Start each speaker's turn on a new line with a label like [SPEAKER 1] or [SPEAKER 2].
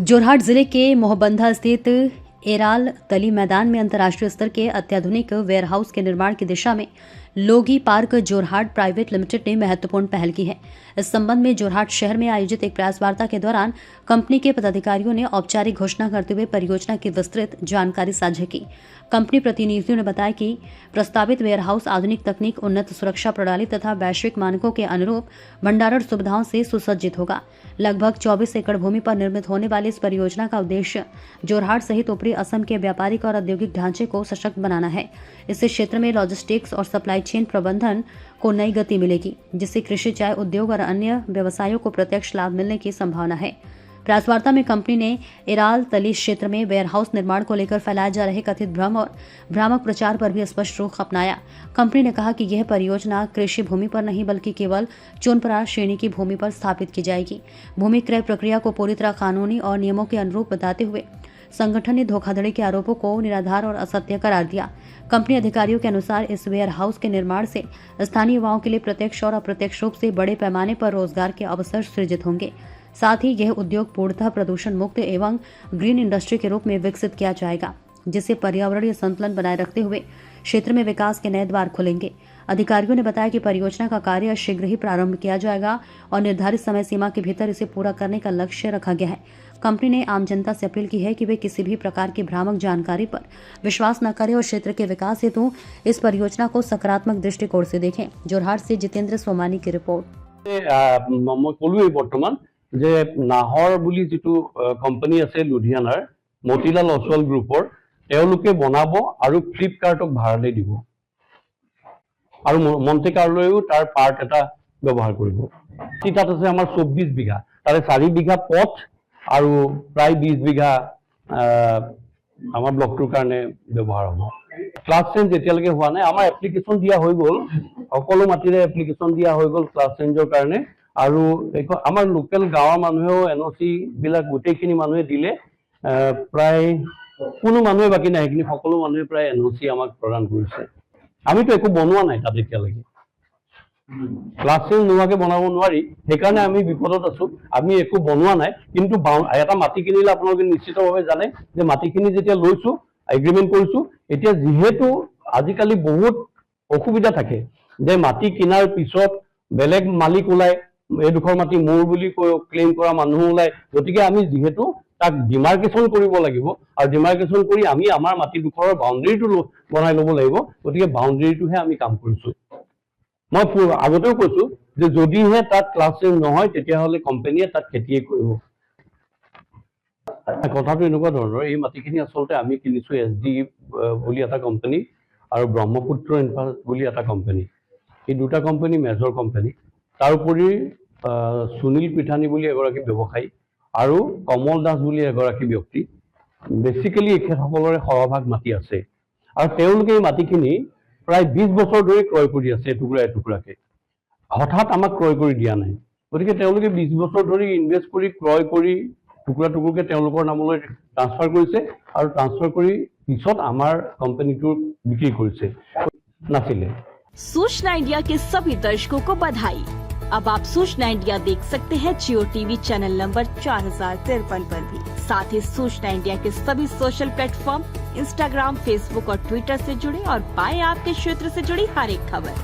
[SPEAKER 1] जोरहाट जिले के मोहबंधा स्थित एराल तली मैदान में अंतर्राष्ट्रीय स्तर के अत्याधुनिक वेयरहाउस के निर्माण की दिशा में लोगी पार्क जोरहाट प्राइवेट लिमिटेड ने महत्वपूर्ण पहल की है। इस संबंध में जोरहाट शहर में आयोजित एक प्रेस वार्ता के दौरान कंपनी के पदाधिकारियों ने औपचारिक घोषणा करते हुए परियोजना की विस्तृत जानकारी साझा की। कंपनी प्रतिनिधियों ने बताया कि प्रस्तावित वेयरहाउस आधुनिक तकनीक, उन्नत सुरक्षा प्रणाली तथा वैश्विक मानकों के अनुरूप भंडारण सुविधाओं से सुसज्जित होगा। लगभग 24 एकड़ भूमि पर निर्मित होने वाली इस परियोजना का उद्देश्य जोरहाट सहित ऊपरी असम के व्यापारिक और औद्योगिक ढांचे को सशक्त बनाना है। इससे क्षेत्र में लॉजिस्टिक्स और सप्लाई चेन प्रबंधन को नई गति मिलेगी, जिससे कृषि, चाय उद्योग और अन्य व्यवसायों को प्रत्यक्ष लाभ मिलने की संभावना है। प्रेस वार्ता में कंपनी ने एराल तली क्षेत्र में वेयरहाउस निर्माण को लेकर फैलाए जा रहे कथित भ्रम और भ्रामक प्रचार पर भी स्पष्ट रुख अपनाया। कंपनी ने कहा कि यह परियोजना कृषि भूमि पर नहीं बल्कि केवल चुनपरा श्रेणी की भूमि पर स्थापित की जाएगी। भूमि क्रय प्रक्रिया को पूरी तरह कानूनी और नियमों के अनुरूप बताते हुए संगठन ने धोखाधड़ी के आरोपों को निराधार और असत्य करार दिया। कंपनी अधिकारियों के अनुसार इस वेयर हाउस के निर्माण से स्थानीय युवाओं के लिए प्रत्यक्ष और अप्रत्यक्ष रूप से बड़े पैमाने पर रोजगार के अवसर सृजित होंगे। साथ ही यह उद्योग पूर्णतः प्रदूषण मुक्त एवं ग्रीन इंडस्ट्री के रूप में विकसित किया जाएगा, जिससे पर्यावरणीय संतुलन बनाए रखते हुए क्षेत्र में विकास के नए द्वार खुलेंगे। अधिकारियों ने बताया कि परियोजना का कार्य शीघ्र ही प्रारंभ किया जाएगा और निर्धारित समय सीमा के भीतर इसे पूरा करने का लक्ष्य रखा गया है। कंपनी ने आम जनता से अपील की है कि वे किसी भी प्रकार की भ्रामक जानकारी पर विश्वास न करें और क्षेत्र के विकास हेतु इस परियोजना को सकारात्मक दृष्टिकोण से देखें। जोरहाट से जितेंद्र सोमानी की रिपोर्ट।
[SPEAKER 2] बर्तमान যে নাহৰ বুলি যিটো কোম্পানী আছে লুধিয়ানাৰ মতিলাল অচল গ্ৰুপৰ তেওঁলোকে বনাব আৰু ফ্লিপকাৰ্টক ভাড়ালৈ দিব আৰু মন্ত্ৰী কাৰ্যালয়েও তাৰ পাৰ্ট এটা ব্যৱহাৰ কৰিব। তাত আছে আমাৰ 24 বিঘা, তাৰে 4 বিঘা পথ আৰু প্ৰায় 20 বিঘা আমাৰ ব্লকটোৰ কাৰণে ব্যৱহাৰ হ'ব। ক্লাছ চেঞ্জ এতিয়ালৈকে হোৱা নাই। আমাৰ এপ্লিকেশ্যন দিয়া হৈ গ'ল, সকলো মাটিৰে এপ্লিকেশ্যন দিয়া হৈ গ'ল ক্লাছ চেঞ্জৰ কাৰণে। আৰু আমাৰ লোকেল গাঁৱৰ মানুহেও এনঅ'চি বিলাক গোটেইখিনি মানুহে দিলে, প্ৰায় কোনো মানুহে বাকী নাই, সেইখিনি সকলো মানুহে প্ৰায় এনঅ'চি আমাক প্ৰদান কৰিছে। আমিতো একো বনোৱা নাই তাত এতিয়ালৈকে, ক্লাছ চেঞ্জ নোহোৱাকে বনাব নোৱাৰি, সেইকাৰণে আমি বিপদত আছো। আমি একো বনোৱা নাই, কিন্তু এটা মাটি কিনিলে আপোনালোকে নিশ্চিতভাৱে জানে যে মাটিখিনি যেতিয়া লৈছো, এগ্ৰিমেণ্ট কৰিছো, এতিয়া যিহেতু আজিকালি বহুত অসুবিধা থাকে যে মাটি কিনাৰ পিছত বেলেগ মালিক ওলায়, এইডোখৰ মাটি মোৰ বুলি ক্লেইম কৰা মানুহ ওলায়। গতিকে আমি যিহেতু তাক ডিমাৰ্কেশ্যন কৰিব লাগিব আৰু ডিমাৰ্কেশ্যন কৰি আমি আমাৰ মাটিডোখৰৰ বাউণ্ডেৰীটো বনাই ল'ব লাগিব। গতিকে বাউণ্ডেৰীটোহে আমি কাম কৰিছো। মই আগতেও কৈছো যে যদিহে তাত ক্লাছ চেঞ্জ নহয় তেতিয়াহ'লে কোম্পানীয়ে তাত খেতিয়ে কৰিব। কথাটো এনেকুৱা ধৰণৰ, এই মাটিখিনি আচলতে আমি কিনিছো SD বুলি এটা কোম্পানী আৰু ব্ৰহ্মপুত্ৰ ইনফ্ৰাষ্ট্ৰাকচাৰ বুলি এটা কোম্পানী। এই দুটা কোম্পানী মেজৰ কোম্পানী। তাৰোপৰি সুনীল পিঠানী বুলি এগৰাকী ব্যৱসায়ী আৰু কমল দাস বুলি এগৰাকী ব্যক্তি, বেচিকেলি এখেতসকলৰে সৰহভাগ মাটি আছে আৰু তেওঁলোকে এই মাটিখিনি প্ৰায় 20 বছৰ ধৰি ক্ৰয় কৰি আছে এটুকুৰা এটুকুৰাকে। হঠাৎ আমাক ক্ৰয় কৰি দিয়া নাই। গতিকে তেওঁলোকে 20 বছৰ ধৰি ইনভেষ্ট কৰি ক্ৰয় কৰি টুকুৰা টুকুৰকে তেওঁলোকৰ নামলৈ ট্ৰান্সফাৰ কৰিছে আৰু ট্ৰান্সফাৰ কৰি পিছত আমাৰ কোম্পানীটো বিক্ৰী কৰিছে নাছিলে।
[SPEAKER 3] सूचना इंडिया के सभी दर्शकों को बधाई। अब आप सूचना इंडिया देख सकते हैं जियो टीवी चैनल नंबर 4053 पर भी। साथ ही सूचना इंडिया के सभी सोशल प्लेटफॉर्म इंस्टाग्राम, फेसबुक और ट्विटर से जुड़े और पाएं आपके क्षेत्र से जुड़ी हर एक खबर।